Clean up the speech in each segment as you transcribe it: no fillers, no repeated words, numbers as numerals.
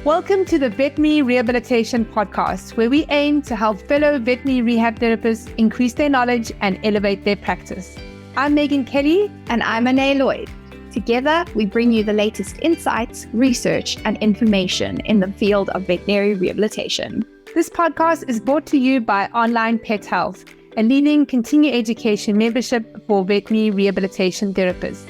Welcome to the Veterinary Rehabilitation Podcast, where we aim to help fellow veterinary rehab therapists increase their knowledge and elevate their practice. I'm Megan Kelly. And I'm Ané Lloyd. Together, we bring you the latest insights, research, and information in the field of veterinary rehabilitation. This podcast is brought to you by Onlinepethealth, a leading continuing education membership for veterinary rehabilitation therapists.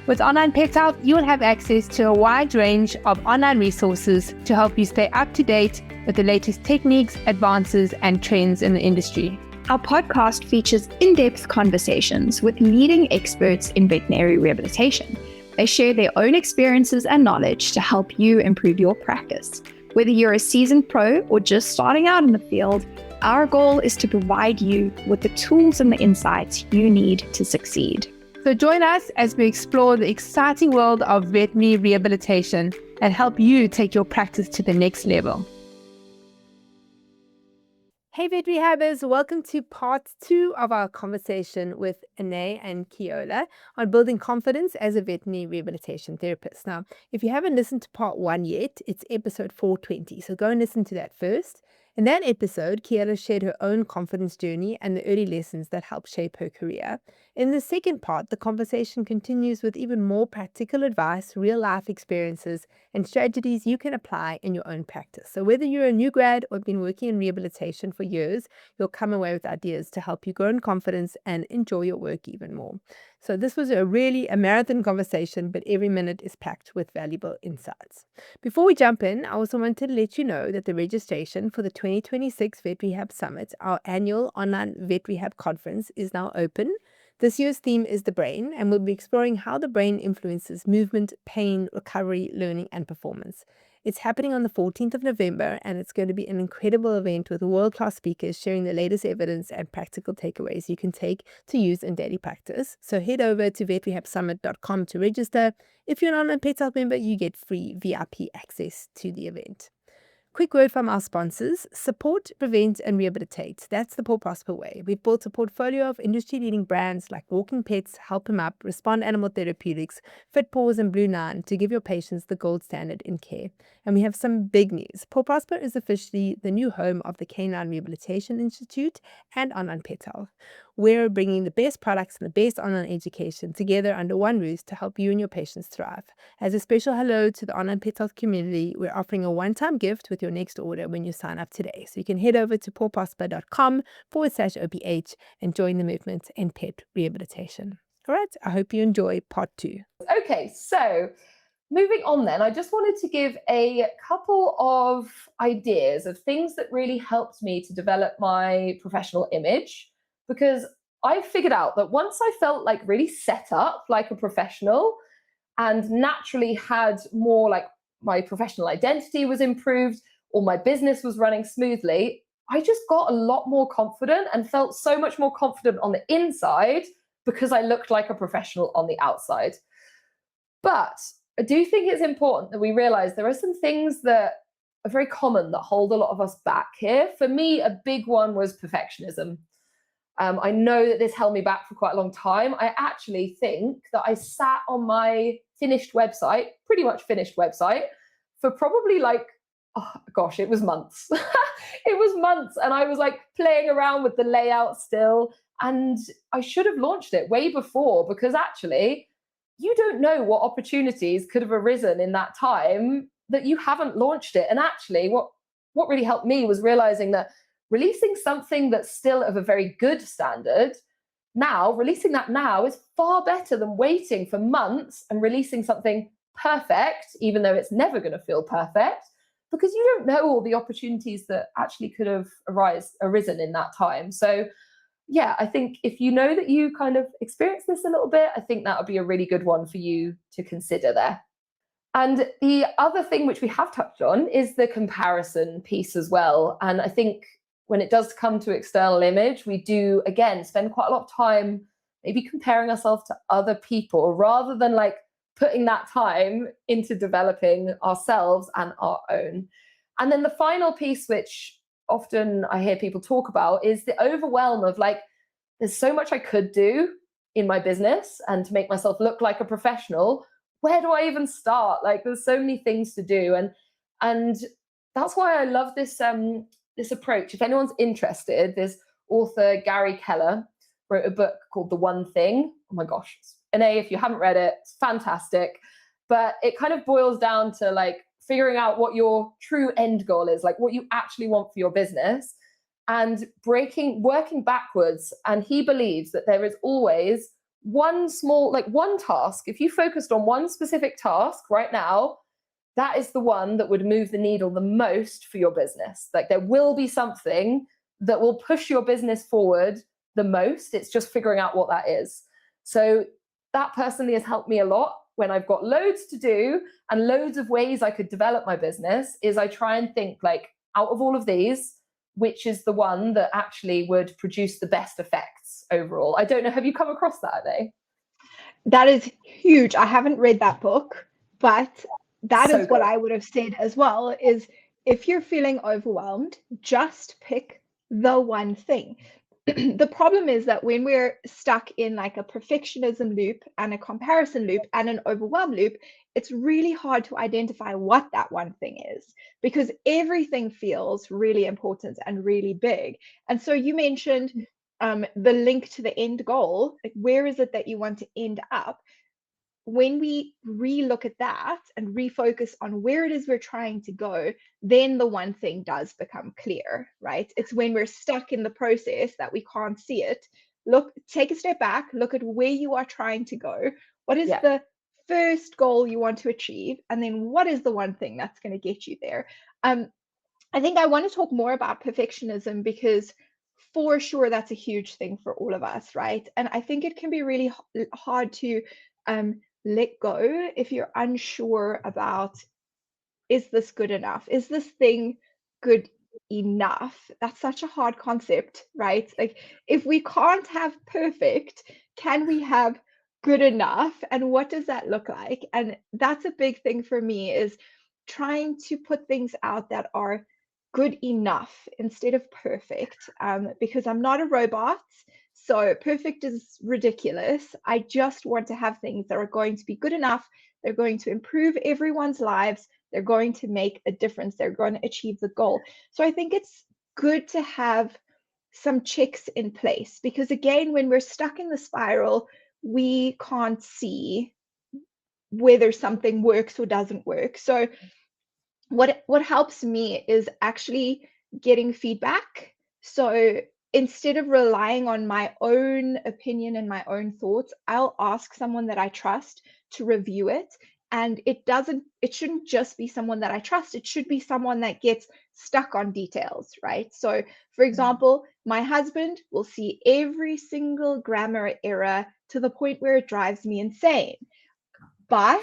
With Onlinepethealth, you will have access to a wide range of online resources to help you stay up to date with the latest techniques, advances, and trends in the industry. Our podcast features in-depth conversations with leading experts in veterinary rehabilitation. They share their own experiences and knowledge to help you improve your practice. Whether you're a seasoned pro or just starting out in the field, our goal is to provide you with the tools and the insights you need to succeed. So join us as we explore the exciting world of veterinary rehabilitation and help you take your practice to the next level. Hey Vetrehabbers, welcome to part 2 of our conversation with Ané and Ceola on building confidence as a veterinary rehabilitation therapist. Now, if you haven't listened to part 1 yet, it's episode 420, so go and listen to that first. In that episode, Ceola shared her own confidence journey and the early lessons that helped shape her career. In the second part, the conversation continues with even more practical advice, real-life experiences, and strategies you can apply in your own practice. So whether you're a new grad or have been working in rehabilitation for years, you'll come away with ideas to help you grow in confidence and enjoy your work even more. So this was a marathon conversation, but every minute is packed with valuable insights. Before we jump in, I also wanted to let you know that the registration for the 2026 Vetrehab Summit, our annual online Vetrehab conference, is now open. This year's theme is the brain, and we'll be exploring how the brain influences movement, pain, recovery, learning, and performance. It's happening on the 14th of November, and it's going to be an incredible event with world-class speakers sharing the latest evidence and practical takeaways you can take to use in daily practice. So head over to vetrehabsummit.com to register. If you're an Onlinepethealth member, you get free VIP access to the event. Quick word from our sponsors: support, prevent, and rehabilitate. That's the Paw Prosper way. We've built a portfolio of industry-leading brands like Walking Pets, Help 'em Up, Respond Animal Therapeutics, Fit Paws, and Blue Nine to give your patients the gold standard in care. And we have some big news. Paw Prosper is officially the new home of the Canine Rehabilitation Institute and Onlinepethealth. We're bringing the best products and the best online education together under one roof to help you and your patients thrive. As a special hello to the Onlinepethealth community, we're offering a one-time gift with your next order when you sign up today. So you can head over to pawprosper.com/OPH and join the movement in pet rehabilitation. All right, I hope you enjoy part 2. Okay, so moving on then, I just wanted to give a couple of ideas of things that really helped me to develop my professional image, because I figured out that once I felt like really set up like a professional and naturally had more like my professional identity was improved or my business was running smoothly, I just got a lot more confident and felt so much more confident on the inside because I looked like a professional on the outside. But I do think it's important that we realize there are some things that are very common that hold a lot of us back here. For me, a big one was perfectionism. I know that this held me back for quite a long time. I actually think that I sat on my pretty much finished website, for probably it was months. It was months, and I was like playing around with the layout still, and I should have launched it way before, because actually you don't know what opportunities could have arisen in that time that you haven't launched it. And actually what really helped me was realizing that releasing something that's still of a very good standard releasing that now is far better than waiting for months and releasing something perfect, even though it's never going to feel perfect, because you don't know all the opportunities that actually could have arisen in that time. So yeah, I think if you know that you kind of experience this a little bit, I think that would be a really good one for you to consider there. And the other thing which we have touched on is the comparison piece as well. And I think when it does come to external image, we do, again, spend quite a lot of time maybe comparing ourselves to other people rather than like putting that time into developing ourselves and our own. And then the final piece, which often I hear people talk about, is the overwhelm of like, there's so much I could do in my business and to make myself look like a professional. Where do I even start? Like, there's so many things to do. And And that's why I love this this approach. If anyone's interested, there's author Gary Keller wrote a book called The One Thing. Oh my gosh, Ané, if you haven't read it, it's fantastic. But it kind of boils down to like figuring out what your true end goal is, like what you actually want for your business, and working backwards. And he believes that there is always one small, like one task. If you focused on one specific task right now, that is the one that would move the needle the most for your business. Like there will be something that will push your business forward the most. It's just figuring out what that is. So that personally has helped me a lot when I've got loads to do and loads of ways I could develop my business. Is I try and think like, out of all of these, which is the one that actually would produce the best effects overall. I don't know, have you come across that, Ané? That is huge. I haven't read that book, but that So is what good. I would have said as well, is if you're feeling overwhelmed, just pick the one thing. The problem is that when we're stuck in like a perfectionism loop and a comparison loop and an overwhelm loop, it's really hard to identify what that one thing is, because everything feels really important and really big. And so you mentioned the link to the end goal. Like, where is it that you want to end up? When we re-look at that and refocus on where it is we're trying to go, then the one thing does become clear, right? It's when we're stuck in the process that we can't see it. Look, take a step back, look at where you are trying to go. What is Yeah. the first goal you want to achieve? And then what is the one thing that's going to get you there? I think I want to talk more about perfectionism, because for sure that's a huge thing for all of us, right? And I think it can be really hard to let go if you're unsure about, is this good enough? Is this thing good enough? That's such a hard concept, right? Like, if we can't have perfect, can we have good enough? And what does that look like? And that's a big thing for me, is trying to put things out that are good enough instead of perfect, because I'm not a robot. So perfect is ridiculous. I just want to have things that are going to be good enough. They're going to improve everyone's lives. They're going to make a difference. They're going to achieve the goal. So I think it's good to have some checks in place, because again, when we're stuck in the spiral, we can't see whether something works or doesn't work. So what helps me is actually getting feedback. So instead of relying on my own opinion and my own thoughts, I'll ask someone that I trust to review it. And it shouldn't just be someone that I trust. It should be someone that gets stuck on details, right? So for example, my husband will see every single grammar error to the point where it drives me insane. But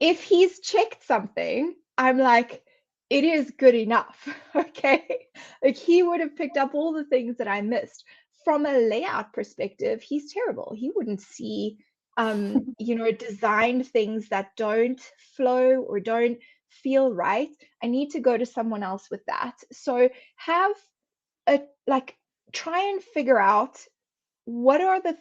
if he's checked something, I'm like, it is good enough. Okay. Like, he would have picked up all the things that I missed. From a layout perspective, he's terrible. He wouldn't see, designed things that don't flow or don't feel right. I need to go to someone else with that. So have try and figure out what are the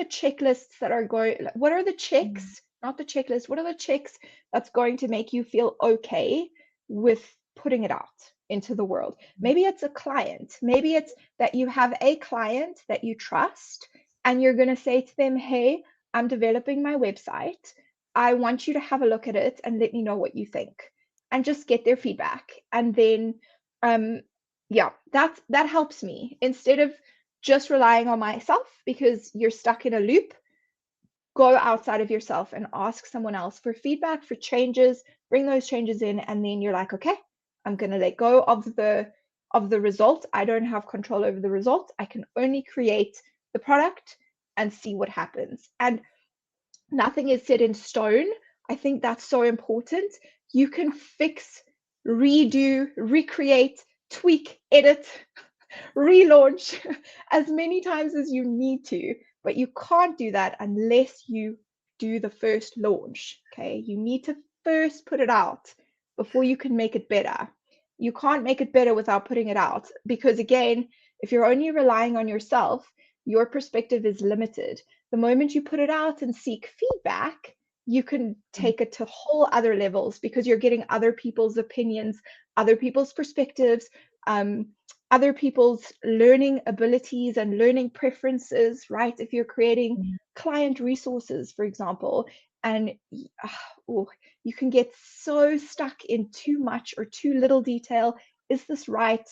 checklists that are going, what are the checks, not the checklist, what are the checks that's going to make you feel okay with putting it out into the world? Maybe it's a client, maybe it's that you have a client that you trust, and you're going to say to them, hey, I'm developing my website, I want you to have a look at it and let me know what you think, and just get their feedback. And then that helps me, instead of just relying on myself, because you're stuck in a loop. Go outside of yourself and ask someone else for feedback, for changes, bring those changes in, and then you're like, okay, I'm going to let go of the result. I don't have control over the result. I can only create the product and see what happens. And nothing is set in stone. I think that's so important. You can fix, redo, recreate, tweak, edit, relaunch as many times as you need to, but you can't do that unless you do the first launch. Okay, you need to first put it out before you can make it better. You can't make it better without putting it out, because again, if you're only relying on yourself, your perspective is limited. The moment you put it out and seek feedback, you can take it to whole other levels because you're getting other people's opinions, other people's perspectives, other people's learning abilities and learning preferences, right? If you're creating client resources, for example, and you can get so stuck in too much or too little detail. Is this right?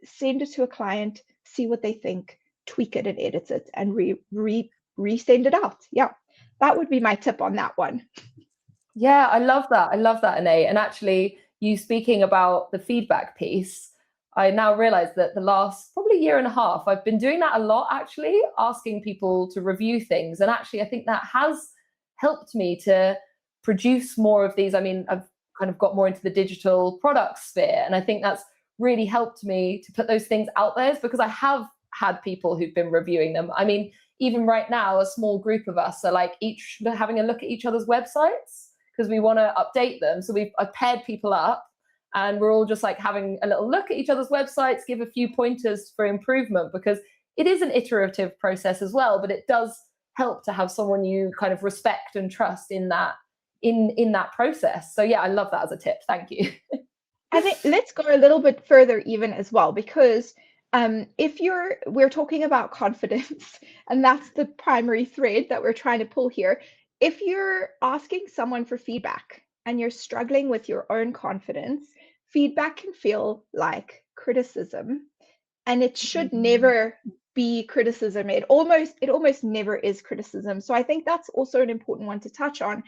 Send it to a client, see what they think, tweak it and edit it, and resend it out. Yeah, that would be my tip on that one. Yeah, I love that. I love that, Ané. And actually, you speaking about the feedback piece, I now realize that the last probably year and a half, I've been doing that a lot, actually, asking people to review things. And actually, I think that has helped me to produce more of these. I mean, I've kind of got more into the digital product sphere. And I think that's really helped me to put those things out there because I have had people who've been reviewing them. I mean, even right now, a small group of us are like each having a look at each other's websites because we want to update them. So I've paired people up and we're all just like having a little look at each other's websites, give a few pointers for improvement because it is an iterative process as well, but it does help to have someone you kind of respect and trust in that process. So yeah, I love that as a tip. Thank you. I think let's go a little bit further even as well, because we're talking about confidence, and that's the primary thread that we're trying to pull here. If you're asking someone for feedback and you're struggling with your own confidence, feedback can feel like criticism, and it should never be criticism. It almost never is criticism. So I think that's also an important one to touch on.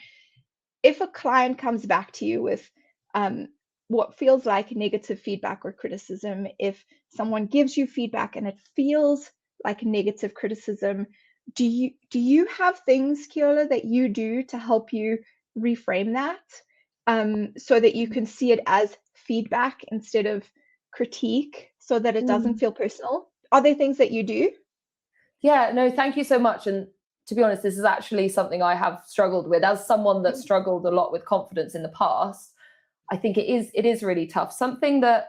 If a client comes back to you with what feels like negative feedback or criticism, if someone gives you feedback and it feels like negative criticism, do you have things, Ceola, that you do to help you reframe that so that you can see it as feedback instead of critique so that it doesn't feel personal? Are there things that you do? Yeah, no, thank you so much. And to be honest, this is actually something I have struggled with as someone that struggled a lot with confidence in the past. I think it is really tough. Something that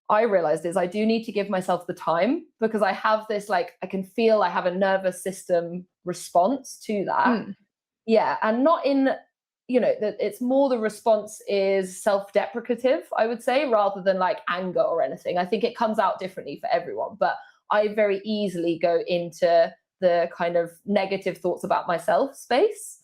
I realized is I do need to give myself the time because I have this, like, I can feel I have a nervous system response to that. Yeah. And not in, that it's more the response is self-deprecative, I would say, rather than like anger or anything. I think it comes out differently for everyone, but I very easily go into the kind of negative thoughts about myself space.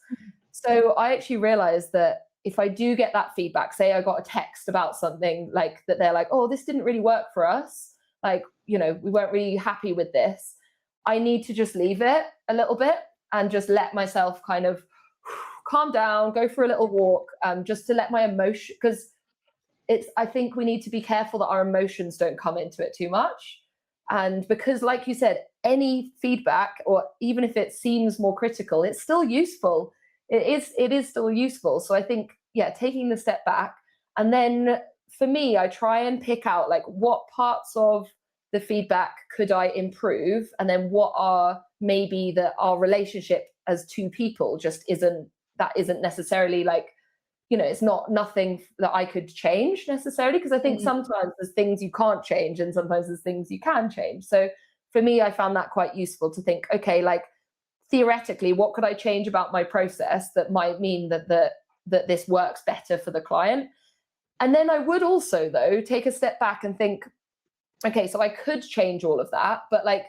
So I actually realized that if I do get that feedback, say I got a text about something like that, they're like, oh, this didn't really work for us. Like, we weren't really happy with this. I need to just leave it a little bit and just let myself kind of calm down, go for a little walk, just to let my emotion, because I think we need to be careful that our emotions don't come into it too much. And because, like you said, any feedback, or even if it seems more critical, it's still useful. It is still useful. So I think, yeah, taking the step back. And then for me, I try and pick out like what parts of the feedback could I improve? And then what are maybe that our relationship as two people just isn't necessarily like, it's nothing that I could change necessarily. Because I think sometimes there's things you can't change and sometimes there's things you can change. So for me, I found that quite useful to think, okay, like, theoretically, what could I change about my process that might mean that this works better for the client? And then I would also, though, take a step back and think, okay, so I could change all of that, but like,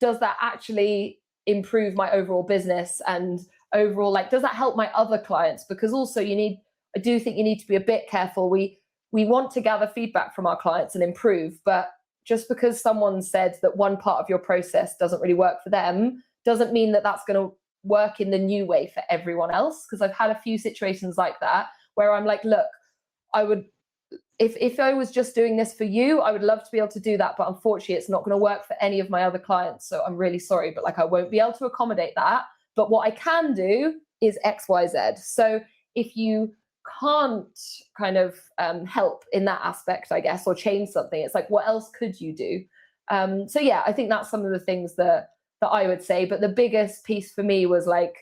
does that actually improve my overall business and overall, like, does that help my other clients? Because also I do think you need to be a bit careful. We want to gather feedback from our clients and improve, but just because someone said that one part of your process doesn't really work for them doesn't mean that that's going to work in the new way for everyone else. Because I've had a few situations like that where I'm like, look, I would, if I was just doing this for you, I would love to be able to do that. But unfortunately, it's not going to work for any of my other clients. So I'm really sorry, but like, I won't be able to accommodate that. But what I can do is X, Y, Z. So if you can't kind of help in that aspect, I guess, or change something, it's like, what else could you do? So yeah, I think that's some of the things that I would say. But the biggest piece for me was like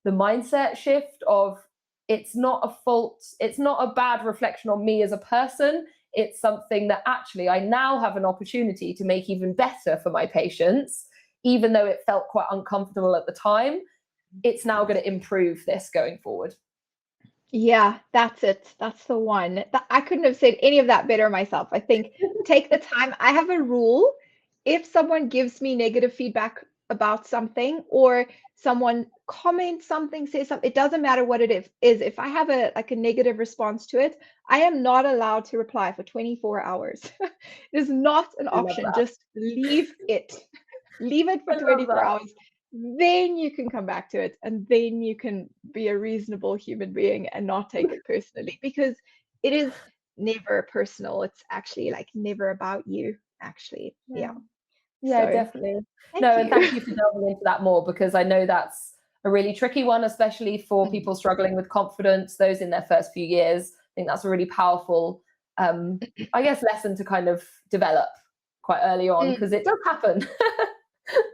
the mindset shift of, it's not a fault, it's not a bad reflection on me as a person. It's something that actually I now have an opportunity to make even better for my patients, even though it felt quite uncomfortable at the time. It's now going to improve this going forward. Yeah, that's it. That's the one. I couldn't have said any of that better myself. I think take the time. I have a rule. If someone gives me negative feedback about something or someone comments something, says something, it doesn't matter what it is. If I have a negative response to it, I am not allowed to reply for 24 hours. It is not an I love option. that. Just leave it. Leave it for I love 24 that. hours, then you can come back to it, and then you can be a reasonable human being and not take it personally, because it is never personal. It's actually like never about you, actually. Yeah. Yeah. Yeah, So definitely. thank No, and you. thank you for delving into that more, because I know that's a really tricky one, especially for Mm. people struggling with confidence, those in their first few years. I think that's a really powerful, I guess, lesson to kind of develop quite early on, because Mm. it does happen.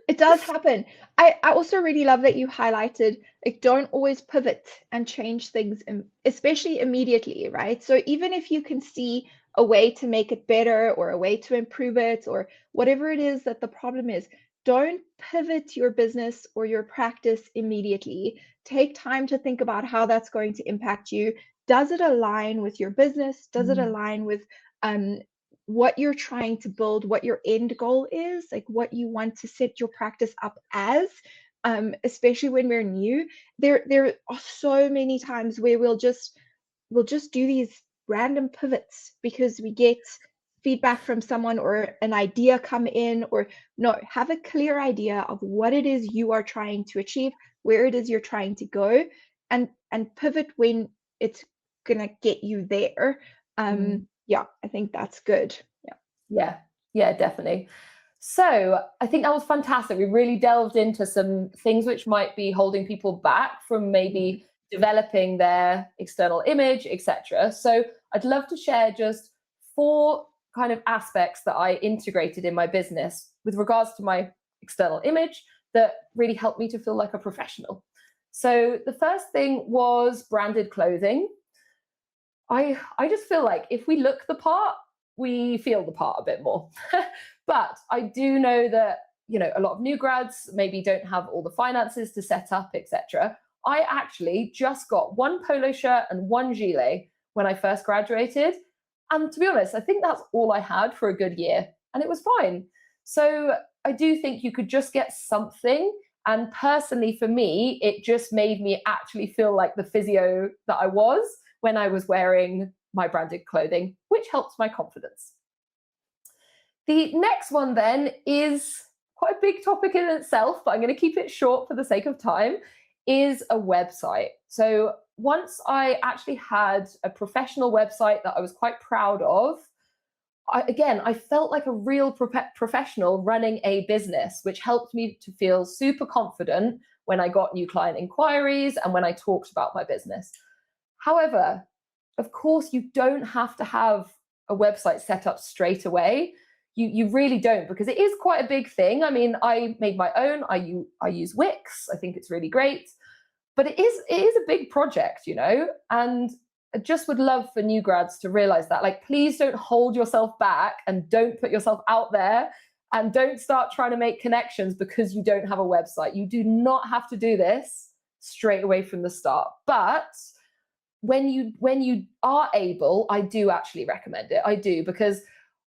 It does happen. I also really love that you highlighted, like, don't always pivot and change things, especially immediately, right? So even if you can see a way to make it better or a way to improve it or whatever it is that the problem is, don't pivot your business or your practice immediately. Take time to think about how that's going to impact you. Does it align with your business? Does it Mm. align with um, what you're trying to build, what your end goal is, like what you want to set your practice up as, especially when we're new. There are so many times where we'll just do these random pivots because we get feedback from someone or an idea come in, or no, have a clear idea of what it is you are trying to achieve, where it is you're trying to go, and pivot when it's gonna get you there. Mm. Yeah, I think that's good. Yeah. Yeah, yeah, definitely. So I think that was fantastic. We really delved into some things which might be holding people back from Mm. maybe developing their external image, etc. So I'd love to share just 4 kind of aspects that I integrated in my business with regards to my external image that really helped me to feel like a professional. So the first thing was branded clothing. I just feel like if we look the part, we feel the part a bit more. But I do know that, a lot of new grads maybe don't have all the finances to set up, etc. I actually just got one polo shirt and one gilet when I first graduated. And to be honest, I think that's all I had for a good year. And it was fine. So I do think you could just get something. And personally, for me, it just made me actually feel like the physio that I was when I was wearing my branded clothing, which helps my confidence. The next one then is quite a big topic in itself, but I'm going to keep it short for the sake of time, is a website. So once I actually had a professional website that I was quite proud of, I felt like a real professional running a business, which helped me to feel super confident when I got new client inquiries and when I talked about my business. However, of course, you don't have to have a website set up straight away. You really don't, because it is quite a big thing. I mean, I made my own. I use Wix. I think it's really great, but it is a big project, and I just would love for new grads to realize that. Like, please don't hold yourself back and don't put yourself out there and don't start trying to make connections because you don't have a website. You do not have to do this straight away from the start. But when you are able, I do actually recommend it. I do, because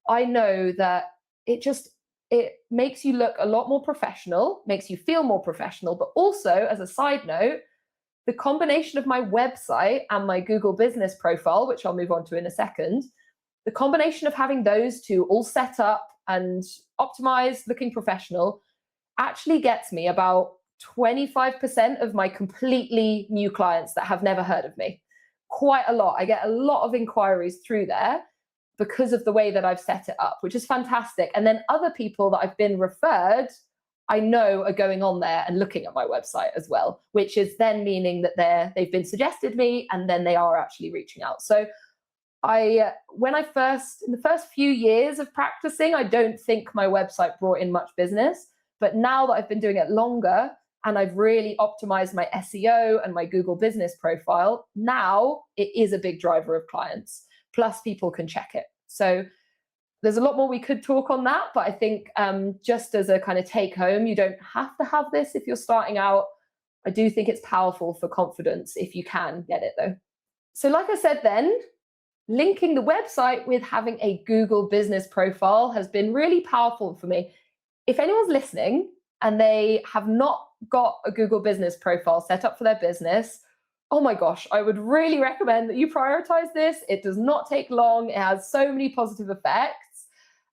I know that it makes you look a lot more professional, makes you feel more professional, but also, as a side note, the combination of my website and my Google business profile, which I'll move on to in a second, the combination of having those two all set up and optimized, looking professional, actually gets me about 25% of my completely new clients that have never heard of me. Quite a lot. I get a lot of inquiries through there because of the way that I've set it up, which is fantastic. And then other people that I've been referred, I know are going on there and looking at my website as well, which is then meaning that they've been suggested me and then they are actually reaching out. So in the first few years of practicing, I don't think my website brought in much business. But now that I've been doing it longer and I've really optimized my SEO and my Google business profile, now it is a big driver of clients. Plus, people can check it. So there's a lot more we could talk on that. But I think just as a kind of take home, you don't have to have this if you're starting out. I do think it's powerful for confidence if you can get it, though. So like I said then, linking the website with having a Google business profile has been really powerful for me. If anyone's listening and they have not got a Google business profile set up for their business, oh my gosh, I would really recommend that you prioritize this. It does not take long. It has so many positive effects.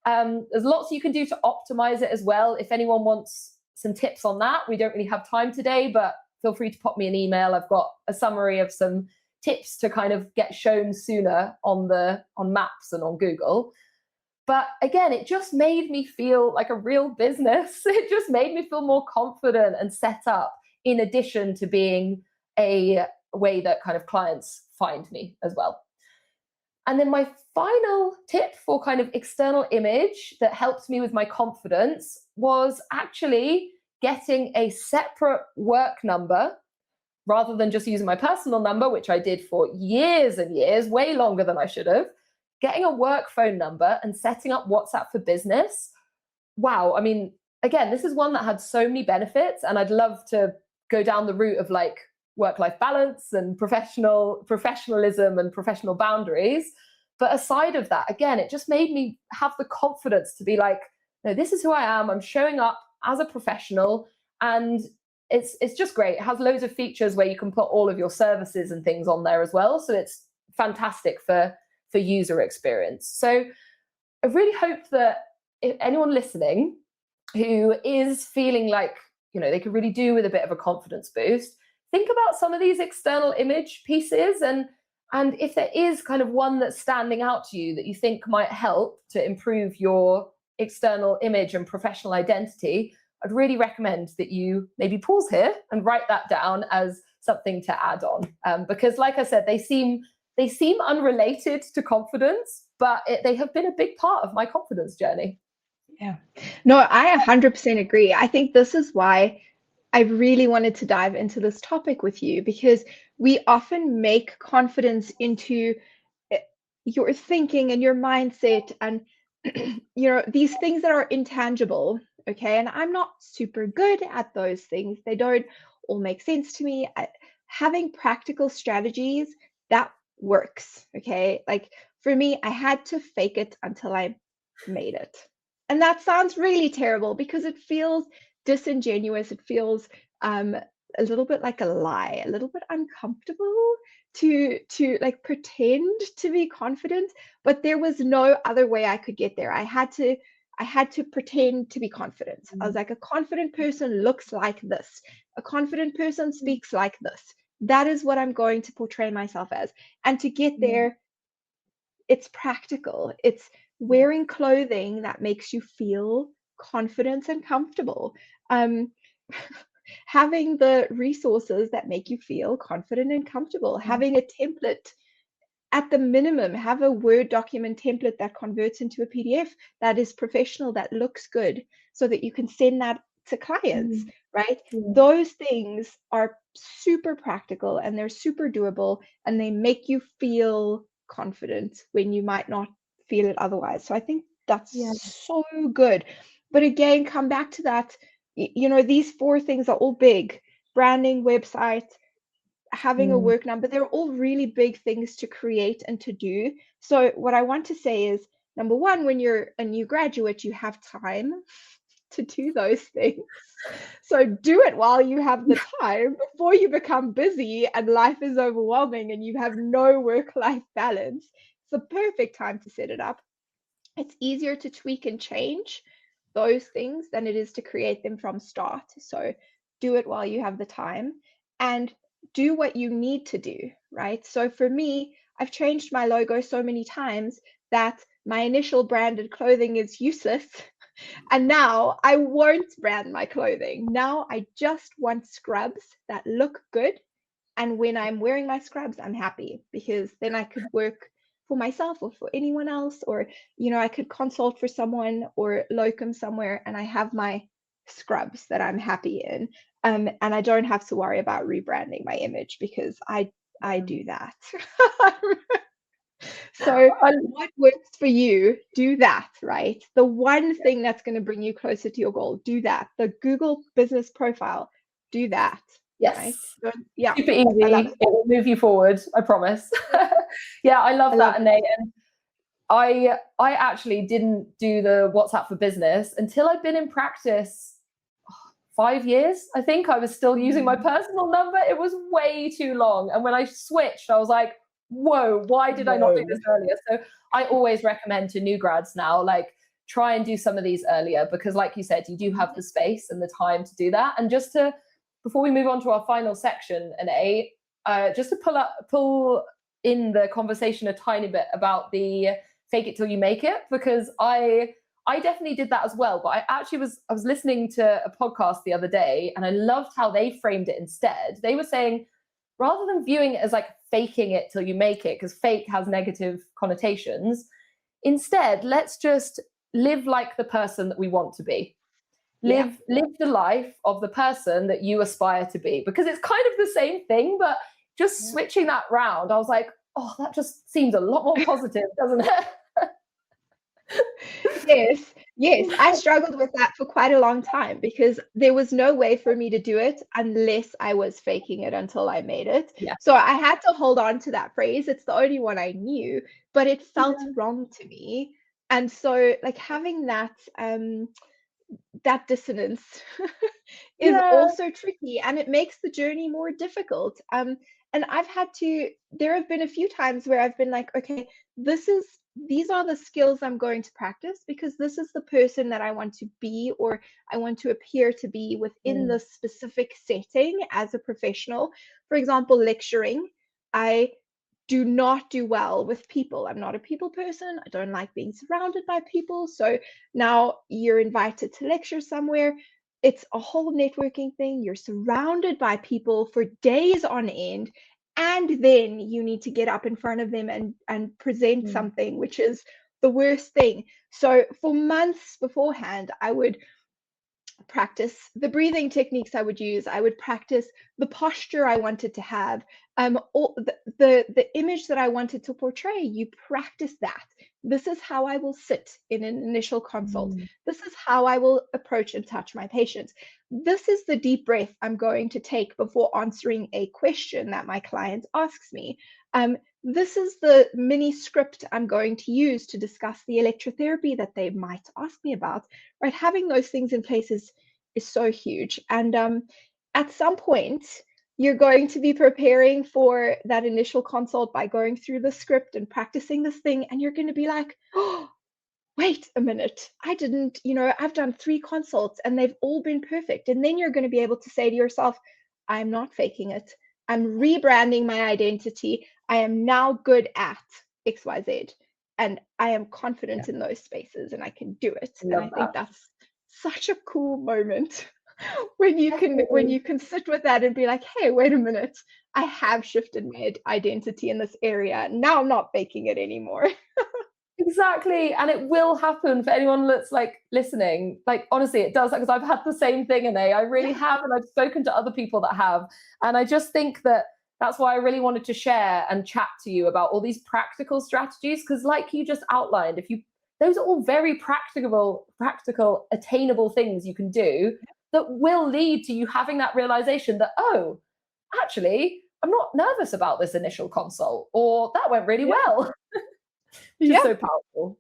There's lots you can do to optimize it as well. If anyone wants some tips on that, we don't really have time today, but feel free to pop me an email. I've got a summary of some tips to kind of get shown sooner on maps and on Google. But again, it just made me feel like a real business. It just made me feel more confident and set up, in addition to being a way that kind of clients find me as well. And then my final tip for kind of external image that helped me with my confidence was actually getting a separate work number rather than just using my personal number, which I did for years and years, way longer than I should have. Getting a work phone number and setting up WhatsApp for business. Wow. I mean, again, this is one that had so many benefits, and I'd love to go down the route of like work-life balance and professionalism and professional boundaries. But aside of that, again, it just made me have the confidence to be like, no, this is who I am. I'm showing up as a professional, and it's just great. It has loads of features where you can put all of your services and things on there as well. So it's fantastic for user experience. So I really hope that if anyone listening who is feeling like, they could really do with a bit of a confidence boost, think about some of these external image pieces, and if there is kind of one that's standing out to you that you think might help to improve your external image and professional identity, I'd really recommend that you maybe pause here and write that down as something to add on. Because like I said, they seem unrelated to confidence, but they have been a big part of my confidence journey. Yeah. No, I 100% agree. I think this is why I really wanted to dive into this topic with you, because we often make confidence into your thinking and your mindset and these things that are intangible. Okay. And I'm not super good at those things. They don't all make sense to me. Having practical strategies, that works. Okay. Like for me, I had to fake it until I made it. And that sounds really terrible because it feels disingenuous. It feels a little bit like a lie, a little bit uncomfortable to like pretend to be confident, but there was no other way I could get there. I had to pretend to be confident. I was like, a confident person looks like this. A confident person speaks like this. That is what I'm going to portray myself as. And to get there, it's practical. It's wearing clothing that makes you feel confident and comfortable. Having the resources that make you feel confident and comfortable. Having a template. At the minimum, have a Word document template that converts into a PDF that is professional, that looks good, so that you can send that to clients, right? Those things are super practical and they're super doable, and they make you feel confident when you might not feel it otherwise. So I think that's so good. But again, come back to that, these 4 things are all big: branding, website, having a work number. They're all really big things to create and to do. So what I want to say is, number one, when you're a new graduate, you have time to do those things. So do it while you have the time, before you become busy and life is overwhelming and you have no work-life balance. It's the perfect time to set it up. It's easier to tweak and change those things than it is to create them from start. So do it while you have the time, and do what you need to do, right? So for me, I've changed my logo so many times that my initial branded clothing is useless. And now I won't brand my clothing. Now I just want scrubs that look good. And when I'm wearing my scrubs, I'm happy, because then I could work for myself or for anyone else, or, I could consult for someone or locum somewhere, and I have my scrubs that I'm happy in. And I don't have to worry about rebranding my image, because I do that. So what works for you, do that, right? The one thing that's going to bring you closer to your goal, do that. The Google business profile, do that. Yes. Right? Yeah, Super I love easy. it. It will move you forward, I promise. Yeah, I love I that, love Ané. And I actually didn't do the WhatsApp for Business until I'd been in practice 5 years. I think I was still using my personal number. It was way too long. And when I switched, I was like, whoa, why did I not do this earlier? So I always recommend to new grads now, like, try and do some of these earlier, because like you said, you do have the space and the time to do that. And just to, before we move on to our final section, Ané, just to pull in the conversation a tiny bit about the fake it till you make it, because I definitely did that as well. But I was listening to a podcast the other day, and I loved how they framed it instead. They were saying, rather than viewing it as like faking it till you make it, because fake has negative connotations, instead, let's just live like the person that we want to be. Live the life of the person that you aspire to be, because it's kind of the same thing, but just switching that round, I was like, oh, that just seems a lot more positive, doesn't it? Yes. I struggled with that for quite a long time because there was no way for me to do it unless I was faking it until I made it. Yeah. So I had to hold on to that phrase. It's the only one I knew, but it felt wrong to me. And so like having that that dissonance is also tricky, and it makes the journey more difficult. And there have been a few times where I've been like, okay, these are the skills I'm going to practice because this is the person that I want to be, or I want to appear to be within the specific setting as a professional. For example, lecturing. I do not do well with people. I'm not a people person. I don't like being surrounded by people. So now you're invited to lecture somewhere. It's a whole networking thing. You're surrounded by people for days on end. And then you need to get up in front of them and present something, which is the worst thing. So for months beforehand, I would practice the breathing techniques I would use. I would practice the posture I wanted to have, or the image that I wanted to portray. You practice that. This is how I will sit in an initial consult. This is how I will approach and touch my patients. This is the deep breath I'm going to take before answering a question that my client asks me. This is the mini script I'm going to use to discuss the electrotherapy that they might ask me about. Right, having those things in place is so huge. And at some point, you're going to be preparing for that initial consult by going through the script and practicing this thing, and you're going to be like, oh, wait a minute, I've done 3 consults and they've all been perfect. And then you're going to be able to say to yourself, I'm not faking it. I'm rebranding my identity. I am now good at XYZ. And I am confident in those spaces and I can do it. And I think that's such a cool moment when you can sit with that and be like, hey, wait a minute, I have shifted my identity in this area. Now I'm not faking it anymore. Exactly. And it will happen for anyone that's like listening. Like, honestly, it does, because I've had the same thing, and I really have, and I've spoken to other people that have. And I just think that that's why I really wanted to share and chat to you about all these practical strategies, because like you just outlined, those are all very practical, attainable things you can do that will lead to you having that realization that, oh, actually, I'm not nervous about this initial consult, or that went really well. Just so powerful.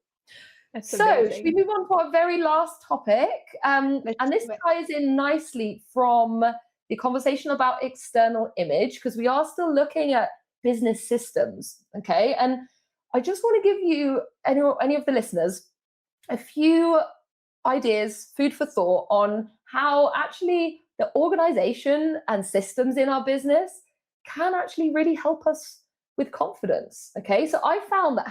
That's so amazing. should we move on to our very last topic? And this ties in nicely from the conversation about external image, because we are still looking at business systems. Okay. And I just want to give you, any of the listeners, a few ideas, food for thought on how actually the organization and systems in our business can actually really help us with confidence. Okay. So I found that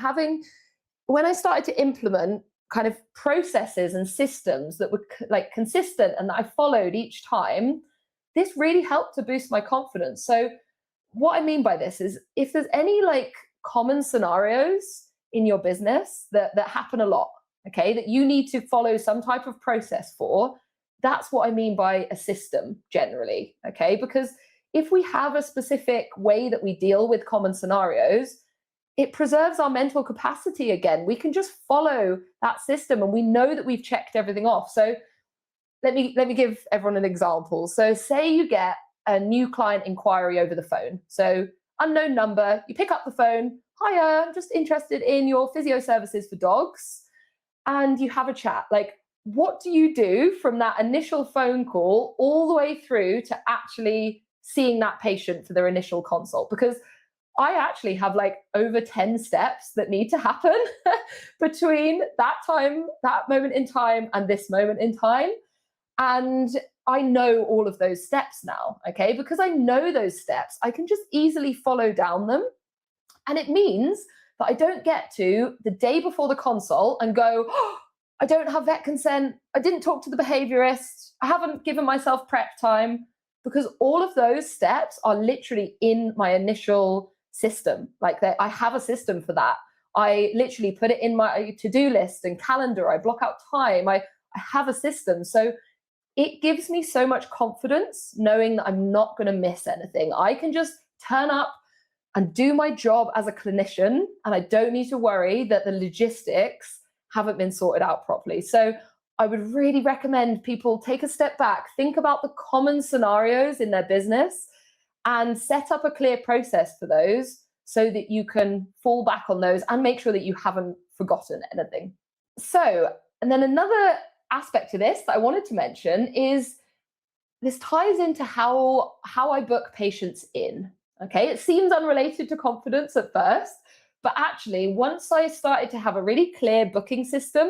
when I started to implement kind of processes and systems that were like consistent and that I followed each time, this really helped to boost my confidence. So what I mean by this is, if there's any like common scenarios in your business that happen a lot, okay, that you need to follow some type of process for, that's what I mean by a system generally, okay? Because if we have a specific way that we deal with common scenarios, it preserves our mental capacity again. We can just follow that system and we know that we've checked everything off. So let me give everyone an example. So say you get a new client inquiry over the phone. So unknown number, you pick up the phone. Hiya, I'm just interested in your physio services for dogs. And you have a chat. Like, what do you do from that initial phone call all the way through to actually seeing that patient for their initial consult? Because I actually have like over 10 steps that need to happen between that time, that moment in time, and this moment in time. And I know all of those steps now, okay? Because I know those steps, I can just easily follow down them. And it means that I don't get to the day before the consult and go, oh, I don't have vet consent. I didn't talk to the behaviorist. I haven't given myself prep time, because all of those steps are literally in my initial system. Like, I have a system for that. I literally put it in my to-do list and calendar. I block out time. I have a system. So it gives me so much confidence knowing that I'm not going to miss anything. I can just turn up and do my job as a clinician, and I don't need to worry that the logistics haven't been sorted out properly. So I would really recommend people take a step back, think about the common scenarios in their business, and set up a clear process for those so that you can fall back on those and make sure that you haven't forgotten anything. So, and then another aspect to this that I wanted to mention is this ties into how I book patients in. Okay, it seems unrelated to confidence at first, but actually, once I started to have a really clear booking system,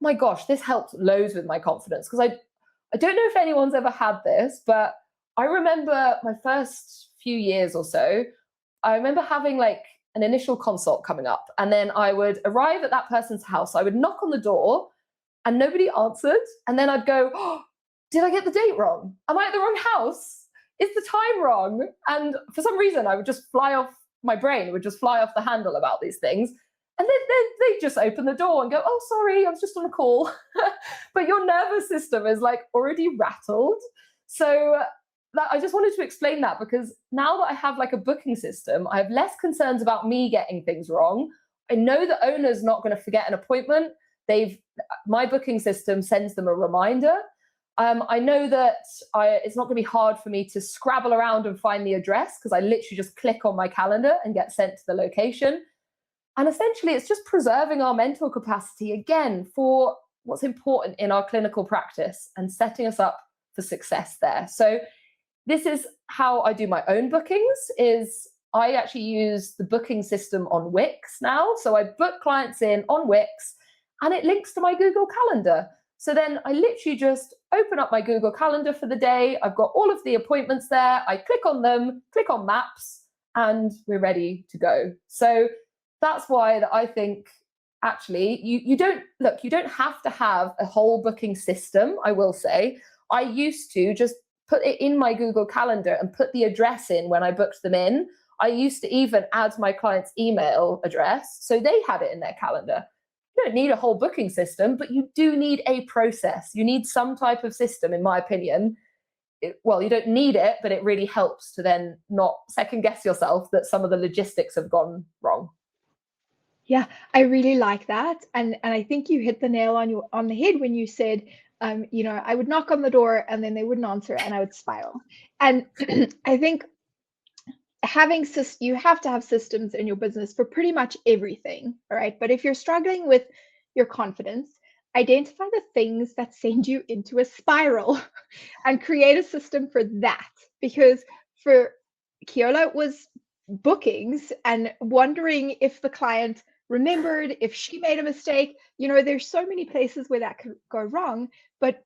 my gosh, this helped loads with my confidence. Because I don't know if anyone's ever had this, but I remember my first few years or so, I remember having like an initial consult coming up, and then I would arrive at that person's house. I would knock on the door and nobody answered. And then I'd go, oh, did I get the date wrong? Am I at the wrong house? Is the time wrong? And for some reason, I would just fly off my brain. It would just fly off the handle about these things. And then they just open the door and go, oh, sorry, I was just on a call. But your nervous system is like already rattled. So I just wanted to explain that, because now that I have like a booking system, I have less concerns about me getting things wrong. I know the owner's not going to forget an appointment. My booking system sends them a reminder. I know that it's not going to be hard for me to scrabble around and find the address, because I literally just click on my calendar and get sent to the location. And essentially, it's just preserving our mental capacity, again, for what's important in our clinical practice and setting us up for success there. So this is how I do my own bookings, is I actually use the booking system on Wix now. So I book clients in on Wix, and it links to my Google Calendar. So then I literally just open up my Google Calendar for the day. I've got all of the appointments there. I click on them, click on maps, and we're ready to go. So that's why that I think actually you don't have to have a whole booking system. I will say, I used to just put it in my Google Calendar and put the address in when I booked them in. I used to even add my client's email address so they had it in their calendar. You don't need a whole booking system, but you do need a process. You need some type of system, in my opinion. Well, you don't need it, but it really helps to then not second guess yourself that some of the logistics have gone wrong. Yeah, I really like that. And I think you hit the nail on the head when you said, I would knock on the door and then they wouldn't answer and I would spiral. And I think you have to have systems in your business for pretty much everything, all right? But if you're struggling with your confidence, identify the things that send you into a spiral and create a system for that. Because for Ceola, it was bookings and wondering if the client remembered, if she made a mistake. There's so many places where that could go wrong, but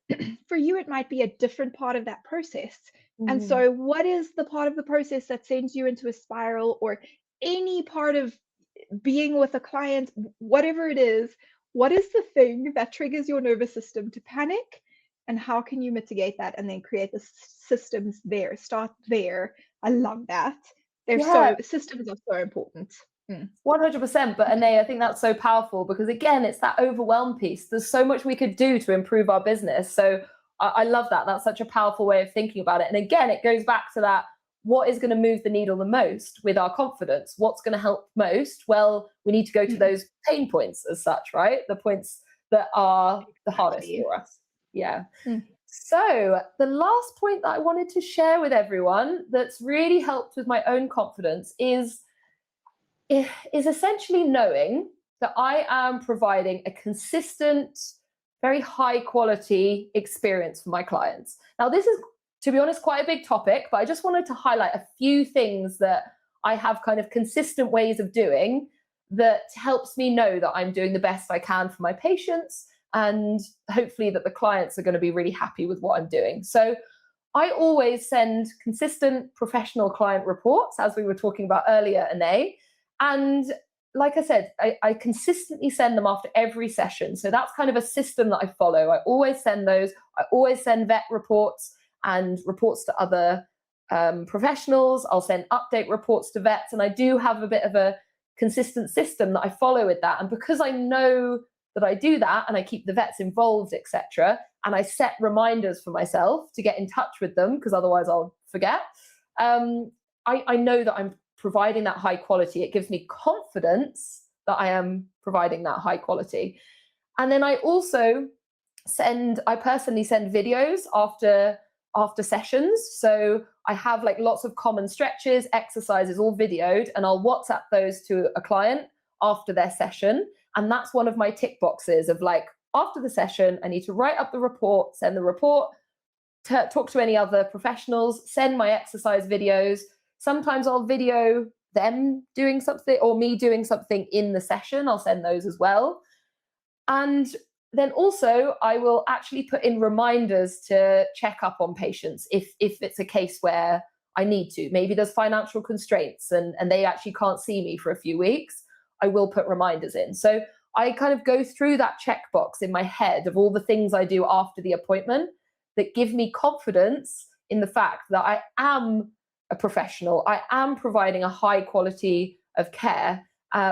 for you, it might be a different part of that process. And so what is the part of the process that sends you into a spiral, or any part of being with a client, whatever it is, what is the thing that triggers your nervous system to panic, and how can you mitigate that and then create the systems there? Start there. I love that. Systems are so important. 100%. But Ané, I think that's so powerful, because again, it's that overwhelm piece. There's so much we could do to improve our business. So I love that. That's such a powerful way of thinking about it. And again, it goes back to that, what is going to move the needle the most with our confidence? What's going to help most? Well, we need to go to those pain points as such, right? The points that are the hardest for us. Yeah. So the last point that I wanted to share with everyone that's really helped with my own confidence is essentially knowing that I am providing a consistent, very high quality experience for my clients. Now, this is, to be honest, quite a big topic, but I just wanted to highlight a few things that I have kind of consistent ways of doing that helps me know that I'm doing the best I can for my patients, and hopefully that the clients are going to be really happy with what I'm doing. So I always send consistent professional client reports, as we were talking about earlier, Ané. And like I said, I consistently send them after every session. So that's kind of a system that I follow. I always send those. I always send vet reports and reports to other professionals. I'll send update reports to vets. And I do have a bit of a consistent system that I follow with that. And because I know that I do that and I keep the vets involved, etc., and I set reminders for myself to get in touch with them because otherwise I'll forget, I know that I'm providing that high quality. It gives me confidence that I am providing that high quality. And then I also I personally send videos after sessions. So I have like lots of common stretches, exercises, all videoed, and I'll WhatsApp those to a client after their session. And that's one of my tick boxes of like, after the session, I need to write up the report, send the report, talk to any other professionals, send my exercise videos. Sometimes I'll video them doing something or me doing something in the session. I'll send those as well. And then also I will actually put in reminders to check up on patients if it's a case where I need to. Maybe there's financial constraints and they actually can't see me for a few weeks. I will put reminders in. So I kind of go through that checkbox in my head of all the things I do after the appointment that give me confidence in the fact that I am a professional. I am providing a high quality of care,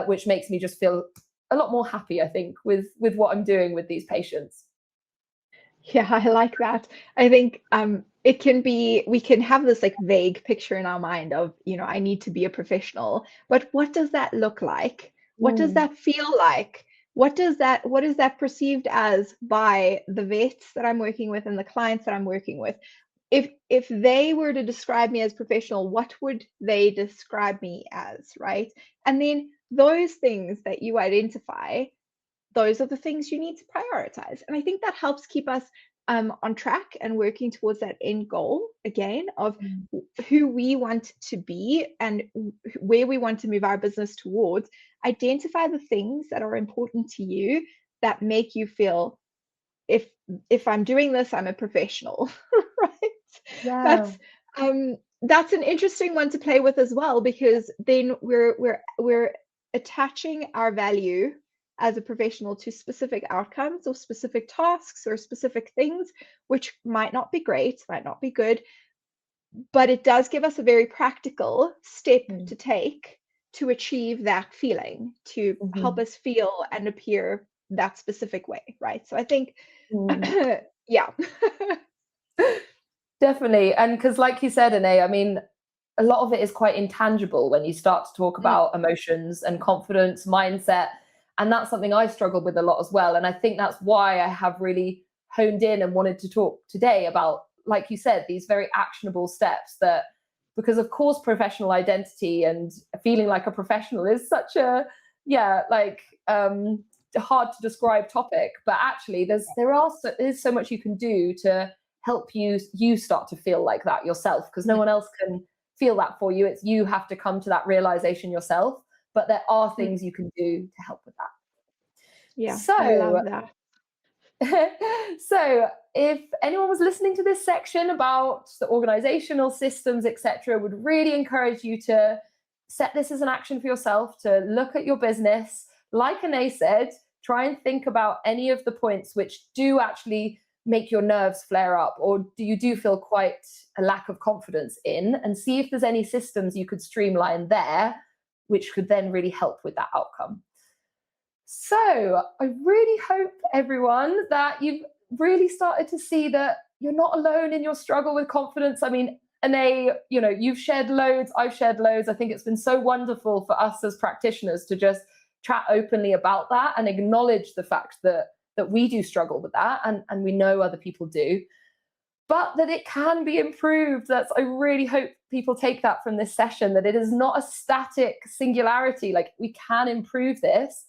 which makes me just feel a lot more happy, I think, with what I'm doing with these patients. Yeah, I like that. I think it can be, we can have this like vague picture in our mind of, I need to be a professional, but what does that look like? What does that feel like? What is that perceived as by the vets that I'm working with and the clients that I'm working with? If they were to describe me as professional, what would they describe me as, right? And then those things that you identify, those are the things you need to prioritize. And I think that helps keep us on track and working towards that end goal again of who we want to be and where we want to move our business towards. Identify the things that are important to you that make you feel, if I'm doing this, I'm a professional, right? Yeah. That's an interesting one to play with as well, because then we're attaching our value as a professional to specific outcomes or specific tasks or specific things, which might not be great, might not be good, but it does give us a very practical step to take to achieve that feeling, to help us feel and appear that specific way, right? So I think, yeah. Definitely. And because like you said, Ané, I mean, a lot of it is quite intangible when you start to talk about emotions and confidence, mindset. And that's something I struggled with a lot as well. And I think that's why I have really honed in and wanted to talk today about, like you said, these very actionable steps that, because of course, professional identity and feeling like a professional is such a, hard to describe topic. But actually there's so much you can do to help you start to feel like that yourself, because no one else can feel that for you. It's you have to come to that realization yourself. But there are things you can do to help with that. Yeah, so I love that. So if anyone was listening to this section about the organizational systems, etc., would really encourage you to set this as an action for yourself, to look at your business. Like Ané said, try and think about any of the points which do actually make your nerves flare up, or you do feel quite a lack of confidence in, and see if there's any systems you could streamline there, which could then really help with that outcome. So I really hope, everyone, that you've really started to see that you're not alone in your struggle with confidence. I mean, Ané, you've shared loads, I've shared loads. I think it's been so wonderful for us as practitioners to just chat openly about that and acknowledge the fact that we do struggle with that, and we know other people do. but that it can be improved. I really hope people take that from this session, that it is not a static singularity. Like, we can improve this.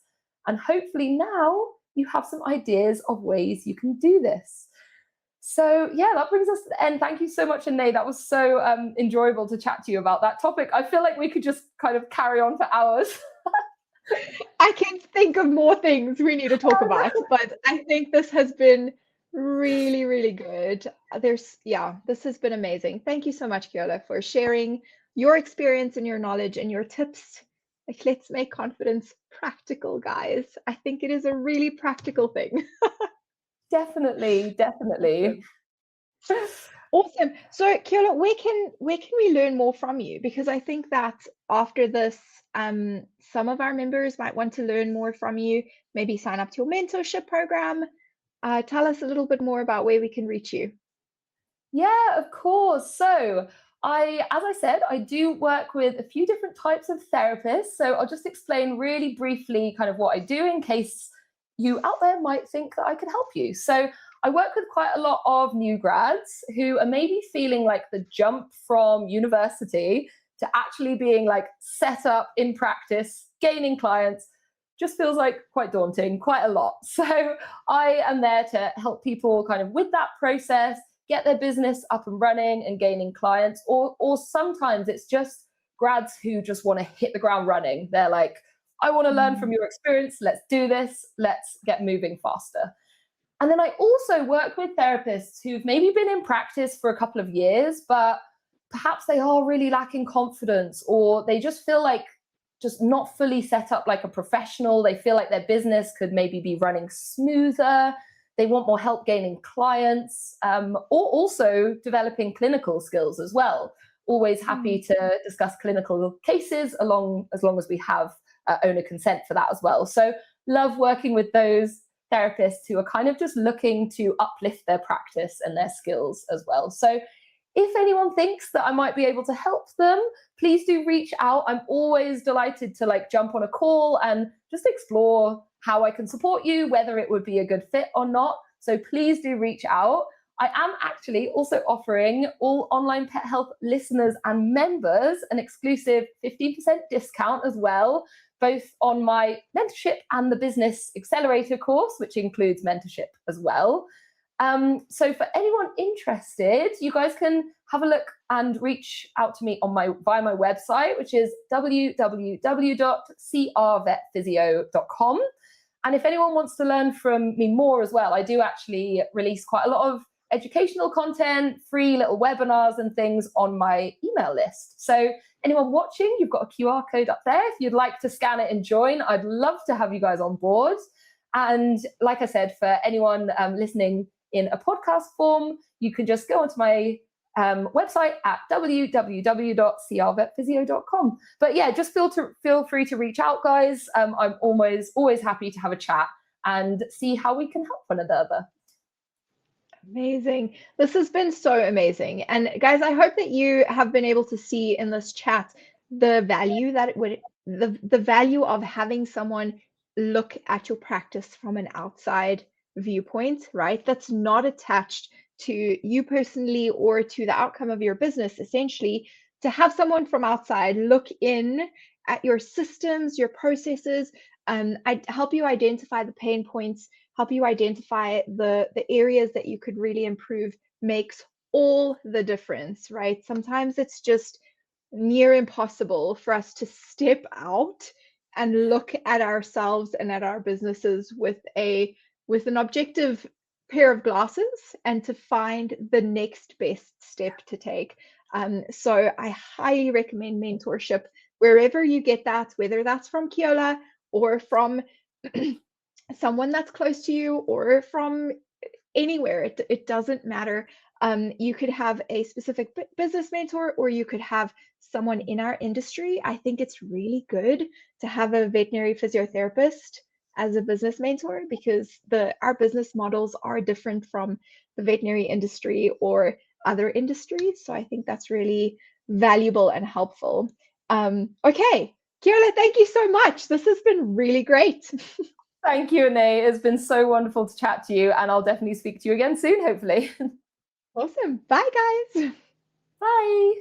And hopefully now you have some ideas of ways you can do this. So yeah, that brings us to the end. Thank you so much, Ané. That was so enjoyable to chat to you about that topic. I feel like we could just kind of carry on for hours. I can think of more things we need to talk about, but I think this has been really, really good. This has been amazing. Thank you so much, Ceola, for sharing your experience and your knowledge and your tips. Like, let's make confidence practical, guys. I think it is a really practical thing. Definitely. Awesome. So, Ceola, where can we learn more from you? Because I think that after this, some of our members might want to learn more from you. Maybe sign up to your mentorship program. Tell us a little bit more about where we can reach you. Yeah, of course. So as I said, I do work with a few different types of therapists. So I'll just explain really briefly kind of what I do in case you out there might think that I could help you. So I work with quite a lot of new grads who are maybe feeling like the jump from university to actually being like set up in practice, gaining clients, just feels like quite daunting, quite a lot. So I am there to help people kind of with that process, get their business up and running and gaining clients, or sometimes it's just grads who just want to hit the ground running. They're like, I want to learn from your experience. Let's do this. Let's get moving faster. And then I also work with therapists who've maybe been in practice for a couple of years, but perhaps they are really lacking confidence, or they just feel like just not fully set up like a professional. They feel like their business could maybe be running smoother. They want more help gaining clients, or also developing clinical skills as well. Always happy to discuss clinical cases as long as we have owner consent for that as well. So love working with those therapists who are kind of just looking to uplift their practice and their skills as well. So if anyone thinks that I might be able to help them, please do reach out. I'm always delighted to like jump on a call and just explore how I can support you, whether it would be a good fit or not. So please do reach out. I am actually also offering all Online Pet Health listeners and members an exclusive 15% discount as well, both on my mentorship and the Business Accelerator course, which includes mentorship as well. So for anyone interested, you guys can have a look and reach out to me via my website, which is www.crvetphysio.com. And if anyone wants to learn from me more as well, I do actually release quite a lot of educational content, free little webinars and things on my email list. So anyone watching, you've got a QR code up there. If you'd like to scan it and join, I'd love to have you guys on board. And like I said, for anyone listening in a podcast form, you can just go onto my website at www.ceola.physio.com. But yeah, just feel free to reach out, guys. I'm always happy to have a chat and see how we can help one another. Amazing. This has been so amazing. And guys, I hope that you have been able to see in this chat the value that it would, the value of having someone look at your practice from an outside viewpoint, right? That's not attached to you personally or to the outcome of your business. Essentially, to have someone from outside look in at your systems, your processes, I'd help you identify the pain points, help you identify the areas that you could really improve, makes all the difference, right? Sometimes it's just near impossible for us to step out and look at ourselves and at our businesses with an objective pair of glasses and to find the next best step to take. So I highly recommend mentorship wherever you get that, whether that's from Ceola or from someone that's close to you or from anywhere. It doesn't matter. You could have a specific business mentor, or you could have someone in our industry. I think it's really good to have a veterinary physiotherapist as a business mentor, because our business models are different from the veterinary industry or other industries. So I think that's really valuable and helpful. Okay, Ceola, thank you so much. This has been really great. Thank you, Ané. It's been so wonderful to chat to you, and I'll definitely speak to you again soon, hopefully. Awesome. Bye, guys. Bye.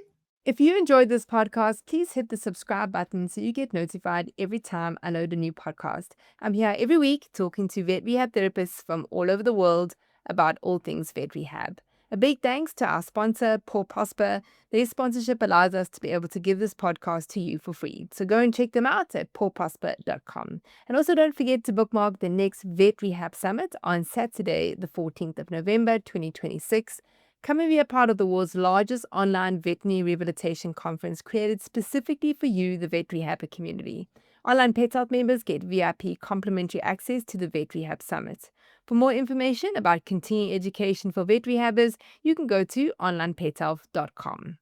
If you enjoyed this podcast, please hit the subscribe button so you get notified every time I load a new podcast. I'm here every week talking to vet rehab therapists from all over the world about all things vet rehab. A big thanks to our sponsor, Paw Prosper. Their sponsorship allows us to be able to give this podcast to you for free. So go and check them out at pawprosper.com. And also don't forget to bookmark the next Vet Rehab Summit on Saturday, the 14th of November, 2026. Come and be a part of the world's largest online veterinary rehabilitation conference created specifically for you, the vet rehabber community. Onlinepethealth members get VIP complimentary access to the Vet Rehab Summit. For more information about continuing education for vet rehabbers, you can go to onlinepethealth.com.